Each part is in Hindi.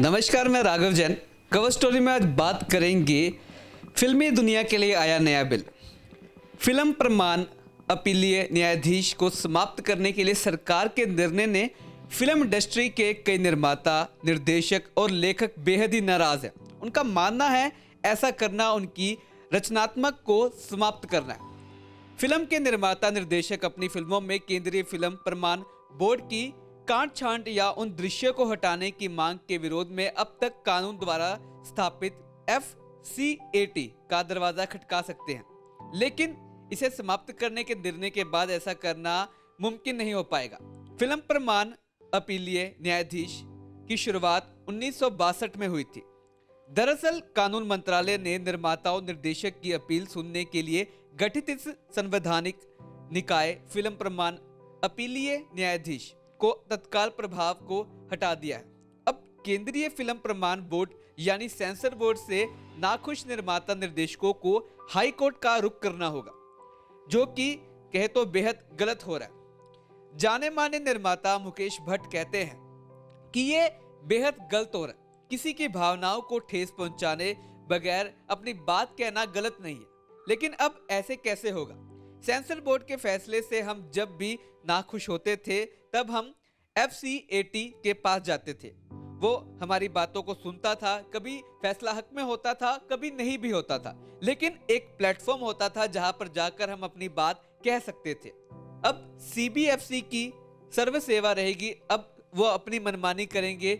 नमस्कार, मैं राघव जैन। कवर स्टोरी में आज बात करेंगे फिल्मी दुनिया के लिए आया नया बिल। फिल्म प्रमाण अपीलीय न्यायाधीश को समाप्त करने के लिए सरकार के निर्णय ने फिल्म इंडस्ट्री के कई निर्माता, निर्देशक और लेखक बेहद ही नाराज हैं। उनका मानना है ऐसा करना उनकी रचनात्मक को समाप्त करना है। फिल्म के निर्माता, निर्देशक अपनी फिल्मों में केंद्रीय फिल्म प्रमाण बोर्ड की काट छांट या उन दृश्यों को हटाने की मांग के विरोध में अब तक कानून द्वारा स्थापित FCAT का दरवाजा खटका सकते हैं, लेकिन इसे समाप्त करने के निर्णय के बाद ऐसा करना मुमकिन नहीं हो पाएगा। फिल्म प्रमाण अपीलीय न्यायाधीश की शुरुआत 1962 में हुई थी। दरअसल कानून मंत्रालय ने निर्माताओं, निर्देशक की अपील सुनने के लिए गठित इस संवैधानिक निकाय फिल्म प्रमाण अपीलीय न्यायाधीश को तत्काल प्रभाव को हटा दिया है। अब केंद्रीय फिल्म प्रमाण बोर्ड यानी सेंसर बोर्ड से नाखुश निर्माता, निर्देशकों को हाई कोर्ट का रुख करना होगा, जो कि कहे तो बेहद गलत हो रहा है। जाने माने निर्माता मुकेश भट्ट कहते हैं कि ये बेहद गलत हो रहा है। किसी की भावनाओं को ठेस पहुंचाने बगैर अपनी बात कहना गलत नहीं है, लेकिन अब ऐसे कैसे होगा? सेंसर बोर्ड के फैसले से हम जब भी नाखुश होते थे तब हम FCAT के पास जाते थे। वो हमारी बातों को सुनता था, कभी फैसला हक में होता था, कभी नहीं भी होता था, लेकिन एक प्लेटफॉर्म होता था जहां पर जाकर हम अपनी बात कह सकते थे। अब CBFC की सर्व सेवा रहेगी, अब वो अपनी मनमानी करेंगे।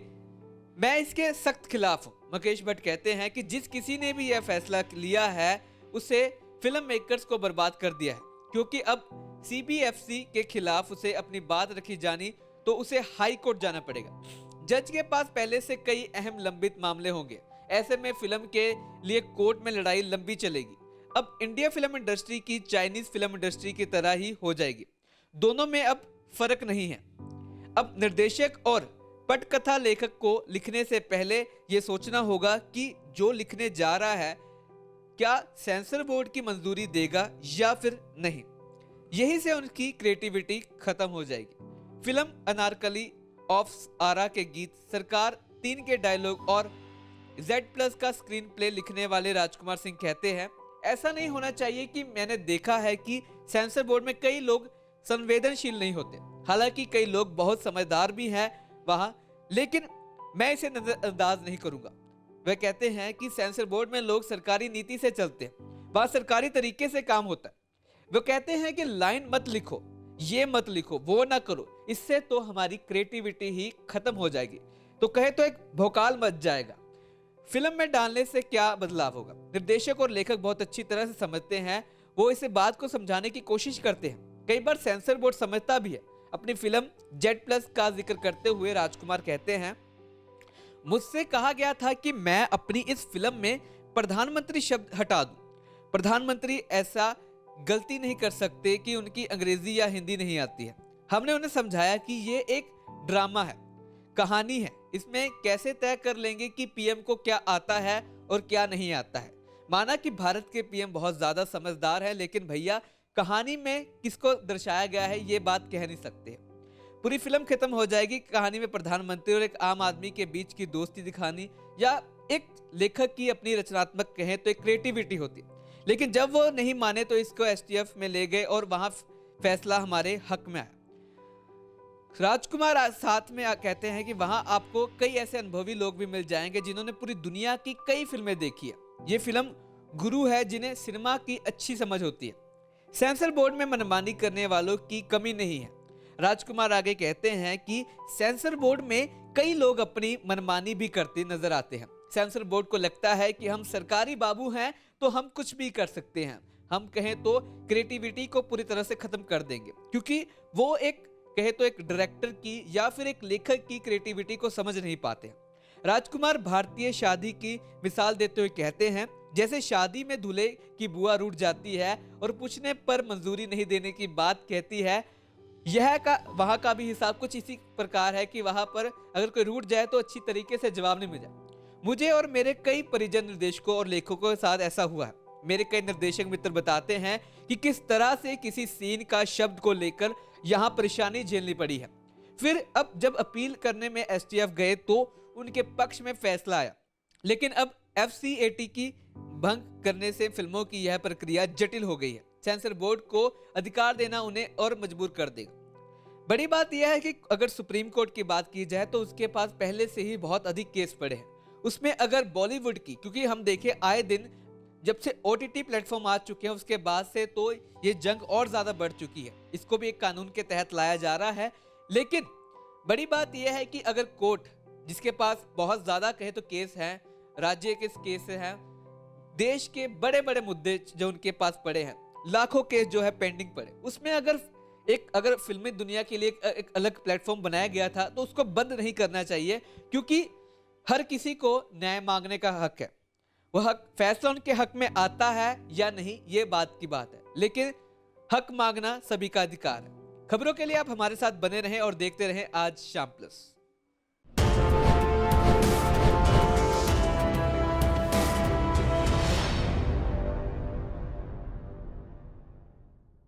मैं इसके सख्त खिलाफ हूं। मुकेश भट्ट कहते हैं कि जिस किसी ने भी यह फैसला लिया है उसे फिल्म मेकर्स को बर्बाद कर दिया है, क्योंकि अब CBFC के खिलाफ उसे अपनी बात रखी जानी तो उसे हाई कोर्ट जाना पड़ेगा। जज के पास पहले से कई अहम लंबित मामले होंगे। ऐसे में फिल्म के लिए कोर्ट में लड़ाई लंबी चलेगी। अब इंडिया फिल्म इंडस्ट्री की चाइनीज फिल्म इंडस्ट्री की तरह ही हो जाएगी। दोनों में अब फर्क नहीं है। अब निर्देशक और पटकथा लेखक को लिखने से पहले यह सोचना होगा कि जो लिखने जा रहा है क्या सेंसर बोर्ड की मंजूरी देगा या फिर नहीं। यही से उनकी क्रिएटिविटी खत्म हो जाएगी। फिल्म अनारकली ऑफ आरा के गीत, सरकार 3 के डायलॉग और Z+ का स्क्रीन प्ले लिखने वाले राजकुमार सिंह कहते हैं, ऐसा नहीं होना चाहिए कि मैंने देखा है कि सेंसर बोर्ड में कई लोग संवेदनशील नहीं होते। हालांकि कई लोग बहुत समझदार भी हैं वहां, लेकिन मैं इसे नजरअंदाज नहीं करूंगा। वह कहते हैं कि सेंसर बोर्ड में लोग सरकारी नीति से चलते हैं, वहां सरकारी तरीके से काम होता है। वो कहते हैं कि लाइन मत लिखो, ये मत लिखो, वो ना करो, इससे तो हमारी क्रिएटिविटी ही खत्म हो जाएगी। तो कहे तो एक भौकाल मच जाएगा। फिल्म में डालने से क्या बदलाव होगा? निर्देशक और लेखक बहुत अच्छी तरह से समझते हैं। वो इस बात को समझाने की कोशिश करते हैं। कई बार सेंसर बोर्ड समझता भी है। अपनी फिल्म Z+ का जिक्र करते हुए राजकुमार कहते हैं, मुझसे कहा गया था कि मैं अपनी इस फिल्म में प्रधानमंत्री शब्द हटा दूं। प्रधानमंत्री ऐसा गलती नहीं कर सकते कि उनकी अंग्रेजी या हिंदी नहीं आती है। हमने उन्हें समझाया कि ये एक ड्रामा है, कहानी है, इसमें कैसे तय कर लेंगे कि PM को क्या आता है और क्या नहीं आता है। माना कि भारत के PM बहुत ज्यादा समझदार है, लेकिन भैया कहानी में किसको दर्शाया गया है ये बात कह नहीं सकते। पूरी फिल्म खत्म हो जाएगी। कहानी में प्रधानमंत्री और एक आम आदमी के बीच की दोस्ती दिखानी या एक लेखक की अपनी रचनात्मक कहें तो एक क्रिएटिविटी होती, लेकिन जब वो नहीं माने तो इसको STF में ले गए और वहां फैसला हमारे हक में आया। राजकुमार साथ में कहते हैं कि वहां आपको कई ऐसे अनुभवी लोग भी मिल जाएंगे जिन्होंने पूरी दुनिया की कई फिल्में देखी है। ये फिल्म गुरु है जिन्हें सिनेमा की अच्छी समझ होती है। सेंसर बोर्ड में मनमानी करने वालों की कमी नहीं है। राजकुमार आगे कहते हैं कि सेंसर बोर्ड में कई लोग अपनी मनमानी भी करते नजर आते हैं। सेंसर बोर्ड को लगता है कि हम सरकारी बाबू हैं तो हम कुछ भी कर सकते हैं। हम कहें तो क्रिएटिविटी को पूरी तरह से खत्म कर देंगे, क्योंकि वो एक कहे तो एक डायरेक्टर की या फिर एक लेखक की क्रिएटिविटी को समझ नहीं पाते हैं। राजकुमार भारतीय शादी की मिसाल देते हुए कहते हैं, जैसे शादी में दूल्हे की बुआ रूठ जाती है और पूछने पर मंजूरी नहीं देने की बात कहती है, वहां का भी हिसाब कुछ इसी प्रकार है कि वहां पर अगर कोई रूठ जाए तो अच्छी तरीके से जवाब नहीं मिला। मुझे और मेरे कई परिजन निर्देशकों और लेखकों के साथ ऐसा हुआ है। मेरे कई निर्देशक मित्र बताते हैं कि किस तरह से किसी सीन का शब्द को लेकर यहाँ परेशानी झेलनी पड़ी है। फिर अब जब अपील करने में STF गए तो उनके पक्ष में फैसला आया। लेकिन अब FCAT की भंग करने से फिल्मों की यह प्रक्रिया जटिल हो गई है। सेंसर बोर्ड को अधिकार देना उन्हें और मजबूर कर देगा। बड़ी बात यह है कि अगर सुप्रीम कोर्ट की बात की जाए तो उसके पास पहले से ही बहुत अधिक केस पड़े हैं। उसमें अगर बॉलीवुड की, क्योंकि हम देखें आए दिन जब से OTT प्लेटफॉर्म आ चुके हैं उसके बाद से तो ये जंग और ज्यादा बढ़ चुकी है। इसको भी एक कानून के तहत लाया जा रहा है। लेकिन बड़ी बात यह है कि अगर कोर्ट, जिसके पास बहुत ज्यादा कहे तो केस हैं, राज्य के केस हैं, देश के बड़े बड़े मुद्दे जो उनके पास पड़े हैं, लाखों केस जो है पेंडिंग पड़े, उसमें अगर फिल्मी दुनिया के लिए एक अलग प्लेटफॉर्म बनाया गया था तो उसको बंद नहीं करना चाहिए, क्योंकि हर किसी को न्याय मांगने का हक है। वह हक, फैसला उनके हक में आता है या नहीं ये बात की बात है, लेकिन हक मांगना सभी का अधिकार है। खबरों के लिए आप हमारे साथ बने रहें और देखते रहें आज शाम प्लस।